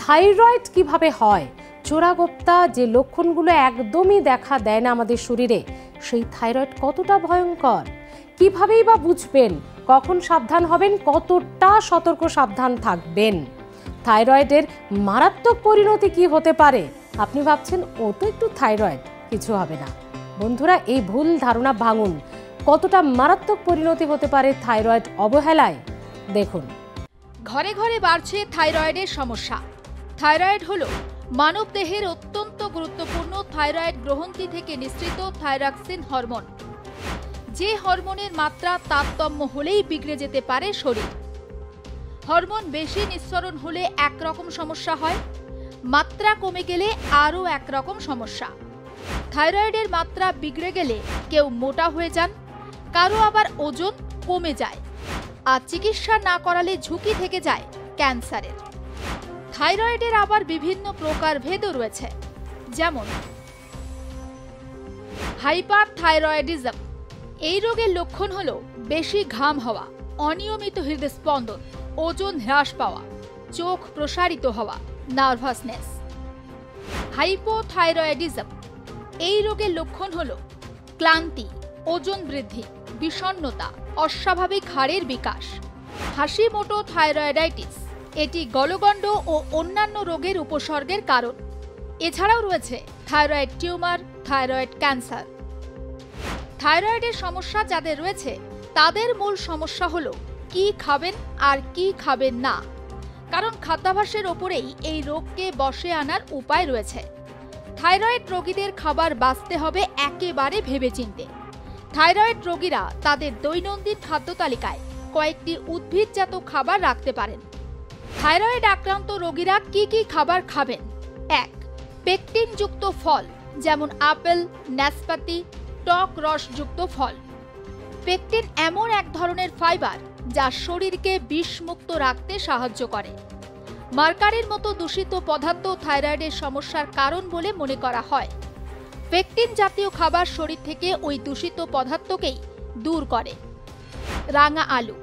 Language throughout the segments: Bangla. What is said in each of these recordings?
থাইরয়েড কিভাবে হয়, চোরাগোপ্তা যে লক্ষণগুলো একদমই দেখা দেয় না আমাদের শরীরে, সেই থাইরয়েড কতটা ভয়ঙ্কর, কিভাবেই বা বুঝবেন, কখন সাবধান হবেন, কতটা সতর্ক সাবধান থাকবেন, থাইরয়েডের মারাত্মক পরিণতি কি হতে পারে। আপনি ভাবছেন ও তো একটু থাইরয়েড, কিছু হবে না। বন্ধুরা, এই ভুল ধারণা ভাঙুন। কতটা মারাত্মক পরিণতি হতে পারে থাইরয়েড অবহেলায়, দেখুন। ঘরে ঘরে বাড়ছে থাইরয়েডের সমস্যা। থাইরয়েড হলো মানবদেহের অত্যন্ত গুরুত্বপূর্ণ থাইরয়েড গ্রন্থি থেকে নিঃসৃত থাইরক্সিন হরমোন। যে হরমোনের মাত্রা তারতম্য হলেই বিগড়ে যেতে পারে শরীর। হরমোন বেশি নিঃসরণ হলে একরকম সমস্যা হয়, মাত্রা কমে গেলে আরও একরকম সমস্যা। থাইরয়েডের মাত্রা বিগড়ে গেলে কেউ মোটা হয়ে যান, কারো আবার ওজন কমে যায়, আর চিকিৎসা না করালে ঝুঁকি থেকে যায় ক্যান্সারের। থাইরয়েডের আবার বিভিন্ন প্রকারভেদও রয়েছে, যেমন হাইপারথাইরয়েডিজম। এই রোগের লক্ষণ হলো বেশি ঘাম হওয়া, অনিয়মিত হৃদস্পন্দন, ওজন হ্রাস পাওয়া, চোখ প্রসারিত হওয়া, নার্ভাসনেস। হাইপোথাইরয়েডিজম। এই রোগের লক্ষণ হলো ক্লান্তি, ওজন বৃদ্ধি, বিষণ্ণতা, অস্বাভাবিক হাড়ের বিকাশ। হাসিমোটো থাইরয়েডাইটিস। এটি গলগণ্ড ও অন্যান্য রোগের উপসর্গের কারণ। এছাড়াও রয়েছে থাইরয়েড টিউমার, থাইরয়েড ক্যান্সার। থাইরয়েডের সমস্যা যাদের রয়েছে তাদের মূল সমস্যা হলো কি খাবেন আর কি খাবেন না, কারণ খাদ্যাভ্যাসের ওপরেই এই রোগকে বশে আনার উপায় রয়েছে। থাইরয়েড রোগীদের খাবার বাছতে হবে একেবারে ভেবেচিন্তে। থাইরয়েড রোগীরা তাদের দৈনন্দিন খাদ্য তালিকায় কয়েকটি উদ্ভিদজাত খাবার রাখতে পারেন। থাইরয়েড আক্রান্ত রোগীরা কি কি খাবার খাবেন? 1. পেকটিনযুক্ত ফল, যেমন আপেল, নাশপাতি, টক রসযুক্ত ফল। পেকটিন এমন এক ধরনের ফাইবার যা শরীরকে বিষমুক্ত রাখতে সাহায্য করে। মার্কারির মতো দূষিত পদার্থ থাইরয়েডের সমস্যার কারণ বলে মনে করা হয়। পেকটিন জাতীয় খাবার শরীর থেকে ওই দূষিত পদার্থকেই দূর করে। রাঙা আলু।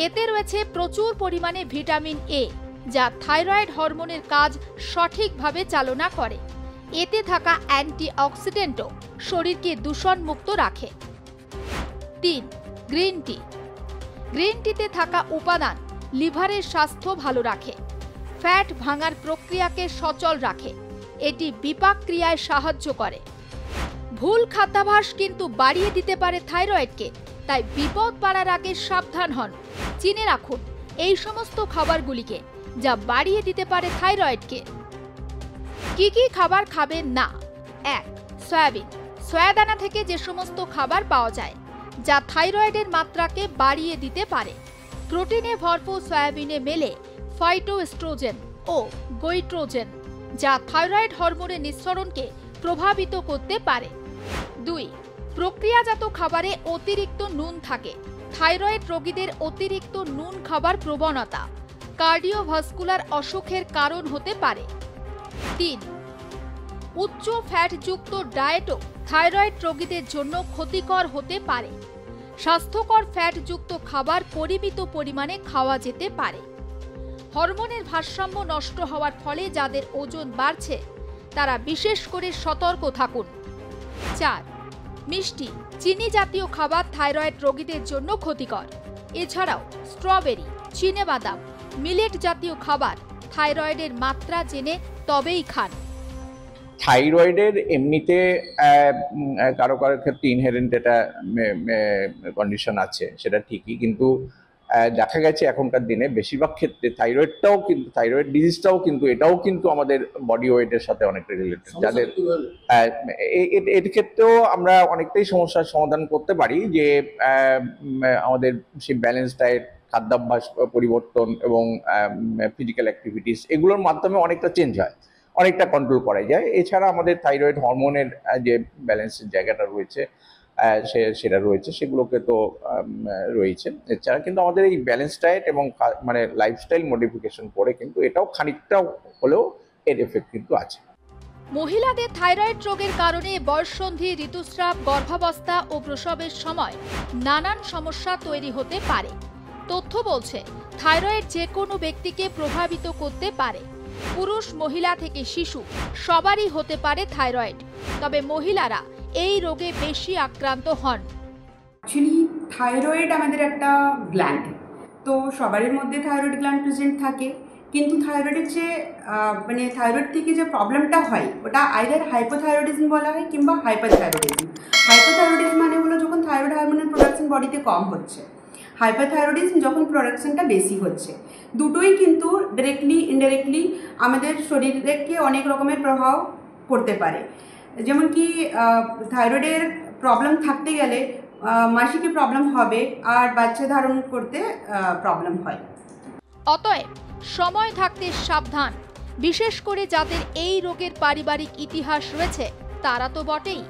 এতে রয়েছে প্রচুর পরিমাণে ভিটামিন এ, যা থাইরয়েড হরমোনের কাজ সঠিকভাবে চালনা করে। এতে থাকা অ্যান্টিঅক্সিডেন্টও শরীরকে দূষণমুক্ত রাখে। 3. Green tea. গ্রিন টিতে থাকা উপাদান লিভারের স্বাস্থ্য ভালো রাখে, ফ্যাট ভাঙার প্রক্রিয়াকে সচল রাখে। এটি বিপাক ক্রিয়ায় সাহায্য করে। ভুল খাদ্যাভ্যাস কিন্তু বাড়িয়ে দিতে পারে থাইরয়েডকে, তাই বিপদ বাড়ার আগে সাবধান হন। চিনে রাখুন এই সমস্ত খাবারগুলিকে যা বাড়িয়ে দিতে পারে থাইরয়েডকে। কি কি খাবার খাবেন না? 1. সয়াবিন। সয়াদানা থেকে যে সমস্ত খাবার পাওয়া যায় যা থাইরয়েডের মাত্রাকে বাড়িয়ে দিতে পারে। প্রোটিনে ভরপুর সয়াবিনে মেলে ফাইটোএস্ট্রোজেন ও গোইট্রোজেন, যা থাইরয়েড হরমোনের নিঃসরণকে প্রভাবিত করতে পারে। 2. প্রক্রিয়াজাত খাবারে অতিরিক্ত নুন থাকে। থাইরয়েড রোগীদের অতিরিক্ত নুন খাবার প্রবণতা কার্ডিওভাস্কুলার অসুখের কারণ হতে পারে। 3. উচ্চ ফ্যাটযুক্ত ডায়েটও থাইরয়েড রোগীদের জন্য ক্ষতিকর হতে পারে। স্বাস্থ্যকর ফ্যাটযুক্ত খাবার পরিমিত পরিমাণে খাওয়া যেতে পারে। হরমোনের ভারসাম্য নষ্ট হওয়ার ফলে যাদের ওজন বাড়ছে তারা বিশেষ করে সতর্ক থাকুন। 4. মিষ্টি, চিনি জাতীয় খাবার থাইরয়েড রোগীদের জন্য ক্ষতিকর। এছাড়াও স্ট্রবেরি, চিনেবাদাম, মিলেট জাতীয় খাবার থাইরয়েডের মাত্রা জেনে তবেই খান। থাইরয়েডের এমনিতে কারো কারো ক্ষেত্রে ইনহেরেন্ট এটা কন্ডিশন আছে, সেটা ঠিকই, কিন্তু দেখা গেছে এখনকার দিনে বেশিরভাগ ক্ষেত্রে থাইরয়েডটাও কিন্তু, থাইরয়েড ডিজিজটাও কিন্তু, এটাও কিন্তু আমাদের বডি ওয়েটের সাথে অনেকটা রিলেটেড। যাদের এর ক্ষেত্রেও আমরা অনেকটাই সমস্যার সমাধান করতে পারি, যে আমাদের সেই ব্যালেন্স ডায়েট, খাদ্যাভ্যাস পরিবর্তন এবং ফিজিক্যাল অ্যাক্টিভিটিস, এগুলোর মাধ্যমে অনেকটা চেঞ্জ হয়, অনেকটা কন্ট্রোল করা যায়। এছাড়া আমাদের থাইরয়েড হরমোনের যে ব্যালেন্সের জায়গাটা রয়েছে সেটা রয়েছে, সেগুলোকে তো রয়েছে। এছাড়া কিন্তু আমাদের এই ব্যালেন্স ডায়েট এবং মানে লাইফস্টাইল মডিফিকেশন করে কিন্তু এটাও খানিকটা হলেও এর এফেক্ট কিন্তু আছে। মহিলাদের থাইরয়েড রোগের কারণে বয়ঃসন্ধি, ঋতুস্রাব, গর্ভাবস্থা ও প্রসবের সময় নানান সমস্যা তৈরি হতে পারে। তথ্য বলছে থাইরয়েড যে কোনো ব্যক্তিকে প্রভাবিত করতে পারে। পুরুষ, মহিলা থেকে শিশু সবারই হতে পারে থাইরয়েড, তবে মহিলারা এই রোগে বেশি আক্রান্ত হন। অ্যাকচুয়ালি থাইরয়েড আমাদের একটা গ্ল্যান্ড, তো সবারই মধ্যে থাইরয়েড গ্ল্যান্ড প্রেজেন্ট থাকে, কিন্তু থাইরয়েডের যে মানে থাইরয়েড থেকে যে প্রবলেমটা হয় ওটা আইদার হাইপোথাইরয়েডিজম বলা হয় কিংবা হাইপারথাইরয়েডিজম। হাইপোথাইরয়েডিজম মানে হলো যখন থাইরয়েড হরমোনের প্রোডাকশন বডিতে কম হচ্ছে, হাইপারথাইরয়েডিজম যখন প্রোডাকশনটা বেশি হচ্ছে। দুটোই কিন্তু ডিরেক্টলি ইনডাইরেক্টলি আমাদের শরীরকে অনেক রকমের প্রভাব পড়তে পারে। যেমন কি থাইরয়েডের প্রবলেম থাকতে গেলে মাসিকে প্রবলেম হবে আর বাচ্চা ধারণ করতে প্রবলেম হয়। অতএব সময় থাকতে সাবধান, বিশেষ করে যাদের এই রোগের পারিবারিক ইতিহাস রয়েছে তারা তো বটেই।